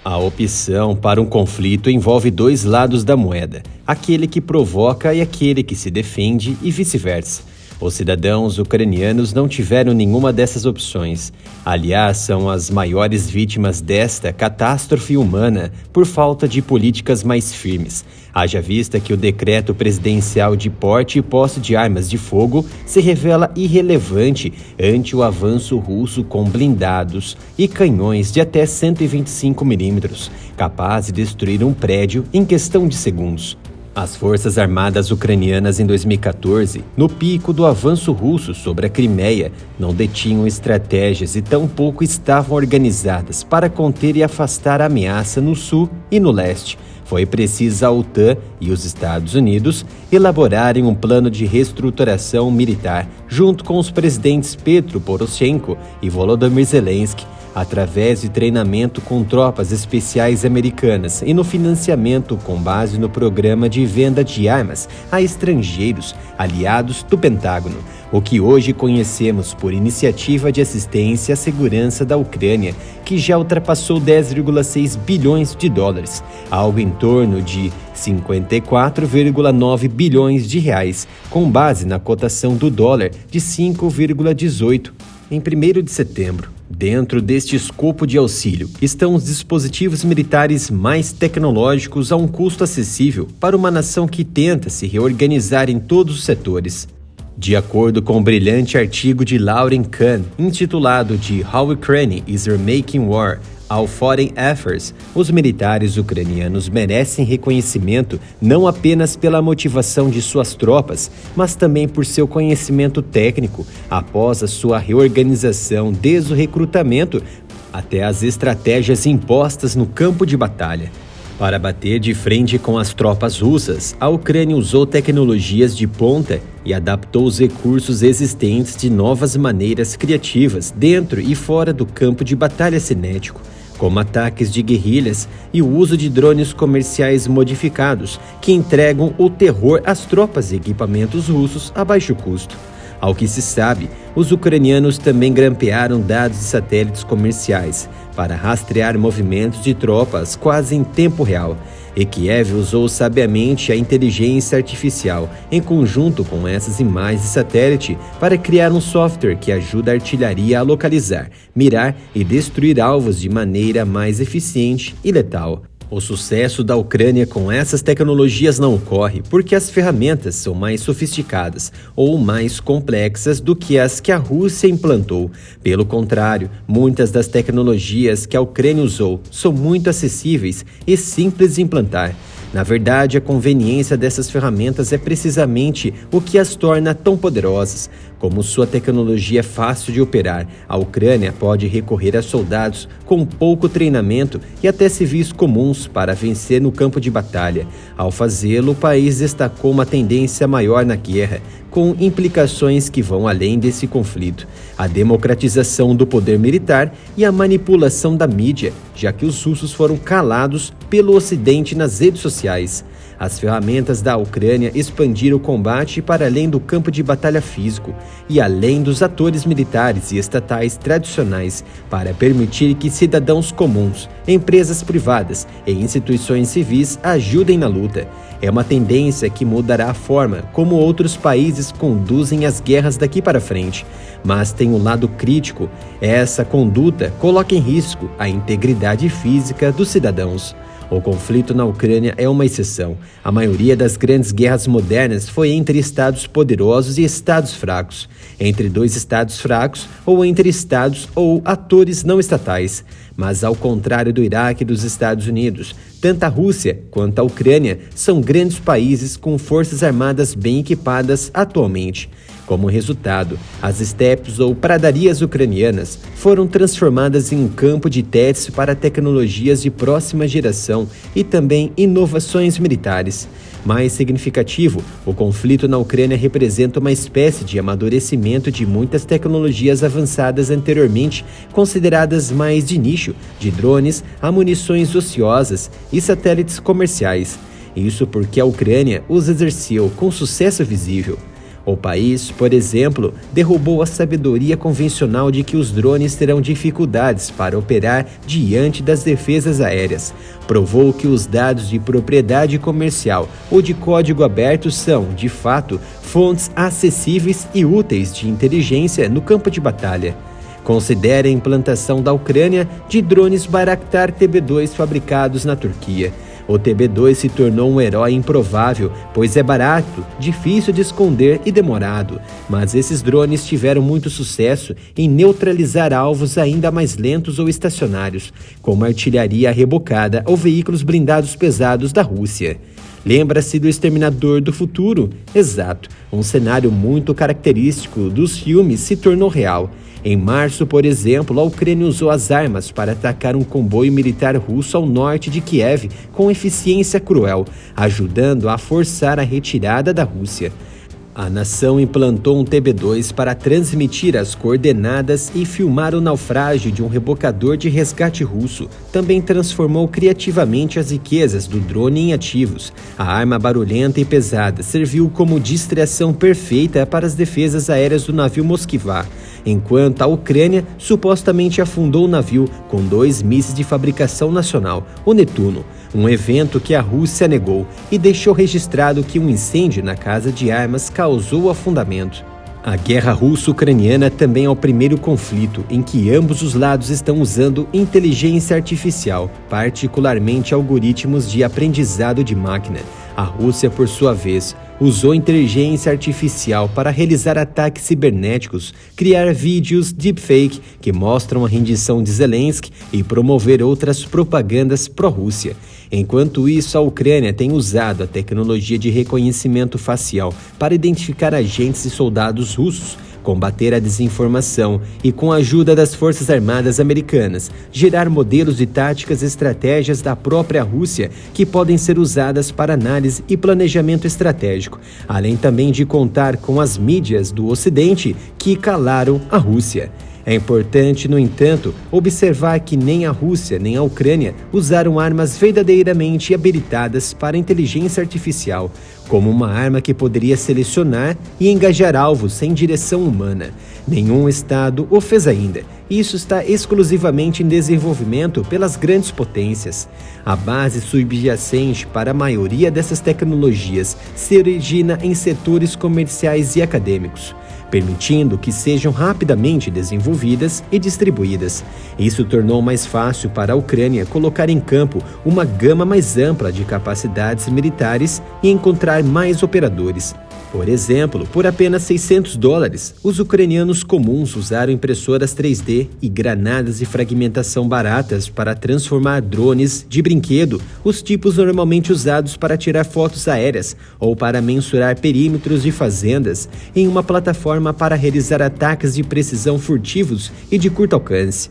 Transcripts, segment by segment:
A opção para um conflito envolve dois lados da moeda, aquele que provoca e aquele que se defende e vice-versa. Os cidadãos ucranianos não tiveram nenhuma dessas opções. Aliás, são as maiores vítimas desta catástrofe humana por falta de políticas mais firmes. Haja vista que o decreto presidencial de porte e posse de armas de fogo se revela irrelevante ante o avanço russo com blindados e canhões de até 125 milímetros, capaz de destruir um prédio em questão de segundos. As Forças Armadas Ucranianas em 2014, no pico do avanço russo sobre a Crimeia, não detinham estratégias e tampouco estavam organizadas para conter e afastar a ameaça no sul e no leste. Foi preciso a OTAN e os Estados Unidos elaborarem um plano de reestruturação militar junto com os presidentes Petro Poroshenko e Volodymyr Zelensky, através de treinamento com tropas especiais americanas e no financiamento com base no programa de venda de armas a estrangeiros aliados do Pentágono, o que hoje conhecemos por Iniciativa de Assistência à Segurança da Ucrânia, que já ultrapassou 10,6 bilhões de dólares, algo em torno de 54,9 bilhões de reais, com base na cotação do dólar de 5,18 em 1º de setembro. Dentro deste escopo de auxílio estão os dispositivos militares mais tecnológicos a um custo acessível para uma nação que tenta se reorganizar em todos os setores. De acordo com o brilhante artigo de Lauren Kahn, intitulado de How Ukraine is Remaking War, All Foreign Efforts, os militares ucranianos merecem reconhecimento não apenas pela motivação de suas tropas, mas também por seu conhecimento técnico após a sua reorganização desde o recrutamento até as estratégias impostas no campo de batalha. Para bater de frente com as tropas russas, a Ucrânia usou tecnologias de ponta e adaptou os recursos existentes de novas maneiras criativas dentro e fora do campo de batalha cinético, como ataques de guerrilhas e o uso de drones comerciais modificados que entregam o terror às tropas e equipamentos russos a baixo custo. Ao que se sabe, os ucranianos também grampearam dados de satélites comerciais para rastrear movimentos de tropas quase em tempo real, e Kiev usou sabiamente a inteligência artificial em conjunto com essas imagens de satélite para criar um software que ajuda a artilharia a localizar, mirar e destruir alvos de maneira mais eficiente e letal. O sucesso da Ucrânia com essas tecnologias não ocorre porque as ferramentas são mais sofisticadas ou mais complexas do que as que a Rússia implantou. Pelo contrário, muitas das tecnologias que a Ucrânia usou são muito acessíveis e simples de implantar. Na verdade, a conveniência dessas ferramentas é precisamente o que as torna tão poderosas. Como sua tecnologia é fácil de operar, a Ucrânia pode recorrer a soldados com pouco treinamento e até civis comuns para vencer no campo de batalha. Ao fazê-lo, o país destacou uma tendência maior na guerra, com implicações que vão além desse conflito: a democratização do poder militar e a manipulação da mídia, já que os russos foram calados pelo Ocidente nas redes sociais. As ferramentas da Ucrânia expandiram o combate para além do campo de batalha físico e além dos atores militares e estatais tradicionais para permitir que cidadãos comuns, empresas privadas e instituições civis ajudem na luta. É uma tendência que mudará a forma como outros países conduzem as guerras daqui para frente. Mas tem um lado crítico: essa conduta coloca em risco a integridade física dos cidadãos. O conflito na Ucrânia é uma exceção. A maioria das grandes guerras modernas foi entre estados poderosos e estados fracos, entre dois estados fracos ou entre estados ou atores não estatais. Mas ao contrário do Iraque e dos Estados Unidos, tanto a Rússia quanto a Ucrânia são grandes países com forças armadas bem equipadas atualmente. Como resultado, as estepes ou pradarias ucranianas foram transformadas em um campo de testes para tecnologias de próxima geração e também inovações militares. Mais significativo, o conflito na Ucrânia representa uma espécie de amadurecimento de muitas tecnologias avançadas anteriormente consideradas mais de nicho, de drones a munições ociosas e satélites comerciais. Isso porque a Ucrânia os exerceu com sucesso visível. O país, por exemplo, derrubou a sabedoria convencional de que os drones terão dificuldades para operar diante das defesas aéreas. Provou que os dados de propriedade comercial ou de código aberto são, de fato, fontes acessíveis e úteis de inteligência no campo de batalha. Considere a implantação da Ucrânia de drones Bayraktar TB2 fabricados na Turquia. O TB2 se tornou um herói improvável, pois é barato, difícil de esconder e demorado. Mas esses drones tiveram muito sucesso em neutralizar alvos ainda mais lentos ou estacionários, como artilharia rebocada ou veículos blindados pesados da Rússia. Lembra-se do Exterminador do Futuro? Exato, um cenário muito característico dos filmes se tornou real. Em março, por exemplo, a Ucrânia usou as armas para atacar um comboio militar russo ao norte de Kiev com eficiência cruel, ajudando a forçar a retirada da Rússia. A nação implantou um TB2 para transmitir as coordenadas e filmar o naufrágio de um rebocador de resgate russo. Também transformou criativamente as riquezas do drone em ativos. A arma barulhenta e pesada serviu como distração perfeita para as defesas aéreas do navio Moskva, enquanto a Ucrânia supostamente afundou o navio com 2 mísseis de fabricação nacional, o Netuno, um evento que a Rússia negou e deixou registrado que um incêndio na casa de armas causou o afundamento. A guerra russo-ucraniana também é o primeiro conflito em que ambos os lados estão usando inteligência artificial, particularmente algoritmos de aprendizado de máquina. A Rússia, por sua vez, usou inteligência artificial para realizar ataques cibernéticos, criar vídeos deepfake que mostram a rendição de Zelensky e promover outras propagandas pró-Rússia. Enquanto isso, a Ucrânia tem usado a tecnologia de reconhecimento facial para identificar agentes e soldados russos, combater a desinformação e, com a ajuda das Forças Armadas americanas, gerar modelos de táticas e estratégias da própria Rússia que podem ser usadas para análise e planejamento estratégico, além também de contar com as mídias do Ocidente que calaram a Rússia. É importante, no entanto, observar que nem a Rússia nem a Ucrânia usaram armas verdadeiramente habilitadas para a inteligência artificial, como uma arma que poderia selecionar e engajar alvos sem direção humana. Nenhum Estado o fez ainda. Isso está exclusivamente em desenvolvimento pelas grandes potências. A base subjacente para a maioria dessas tecnologias se origina em setores comerciais e acadêmicos, permitindo que sejam rapidamente desenvolvidas e distribuídas. Isso tornou mais fácil para a Ucrânia colocar em campo uma gama mais ampla de capacidades militares e encontrar mais operadores. Por exemplo, por apenas $600, os ucranianos comuns usaram impressoras 3D e granadas de fragmentação baratas para transformar drones de brinquedo, os tipos normalmente usados para tirar fotos aéreas ou para mensurar perímetros de fazendas, em uma plataforma para realizar ataques de precisão furtivos e de curto alcance.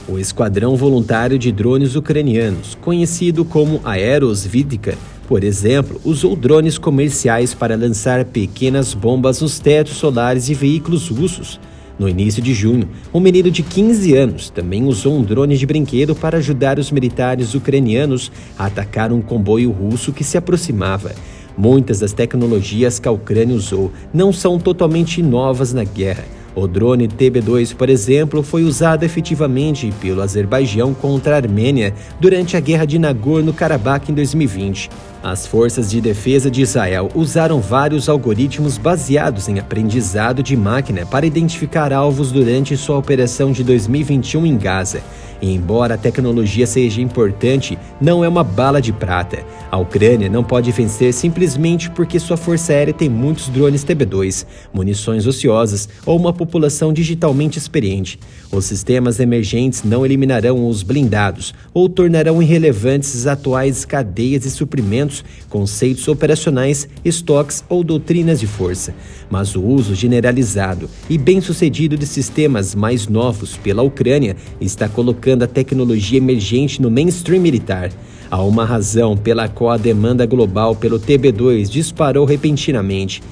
O Esquadrão Voluntário de Drones Ucranianos, conhecido como Aerosvidka, por exemplo, usou drones comerciais para lançar pequenas bombas nos tetos solares de veículos russos. No início de junho, um menino de 15 anos também usou um drone de brinquedo para ajudar os militares ucranianos a atacar um comboio russo que se aproximava. Muitas das tecnologias que a Ucrânia usou não são totalmente novas na guerra. O drone TB2, por exemplo, foi usado efetivamente pelo Azerbaijão contra a Armênia durante a Guerra de Nagorno-Karabakh em 2020. As forças de defesa de Israel usaram vários algoritmos baseados em aprendizado de máquina para identificar alvos durante sua operação de 2021 em Gaza. E embora a tecnologia seja importante, não é uma bala de prata. A Ucrânia não pode vencer simplesmente porque sua força aérea tem muitos drones TB2, munições ociosas ou uma população digitalmente experiente. Os sistemas emergentes não eliminarão os blindados ou tornarão irrelevantes as atuais cadeias de suprimentos, conceitos operacionais, estoques ou doutrinas de força. Mas o uso generalizado e bem-sucedido de sistemas mais novos pela Ucrânia está colocando a tecnologia emergente no mainstream militar. Há uma razão pela qual a demanda global pelo TB2 disparou repentinamente.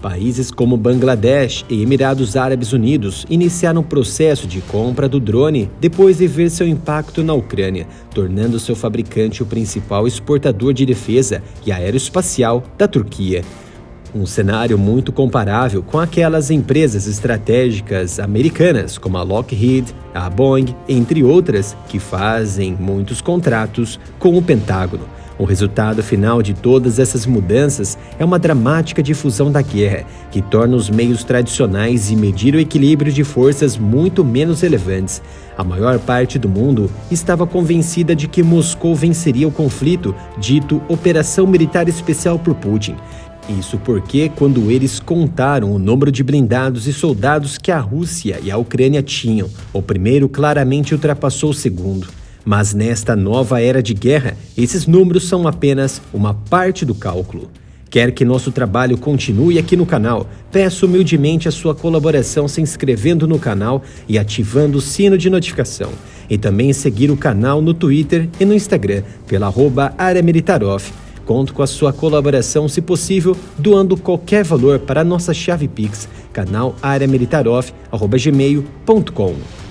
Países como Bangladesh e Emirados Árabes Unidos iniciaram o processo de compra do drone depois de ver seu impacto na Ucrânia, tornando seu fabricante o principal exportador de defesa e aeroespacial da Turquia. Um cenário muito comparável com aquelas empresas estratégicas americanas como a Lockheed, a Boeing, entre outras, que fazem muitos contratos com o Pentágono. O resultado final de todas essas mudanças é uma dramática difusão da guerra, que torna os meios tradicionais de medir o equilíbrio de forças muito menos relevantes. A maior parte do mundo estava convencida de que Moscou venceria o conflito, dito Operação Militar Especial por Putin. Isso porque, quando eles contaram o número de blindados e soldados que a Rússia e a Ucrânia tinham, o primeiro claramente ultrapassou o segundo. Mas nesta nova era de guerra, esses números são apenas uma parte do cálculo. Quer que nosso trabalho continue aqui no canal? Peço humildemente a sua colaboração se inscrevendo no canal e ativando o sino de notificação. E também seguir o canal no Twitter e no Instagram pela @AreaMilitaroff. Conto com a sua colaboração, se possível, doando qualquer valor para a nossa chave Pix, canal areamilitaroff@gmail.com.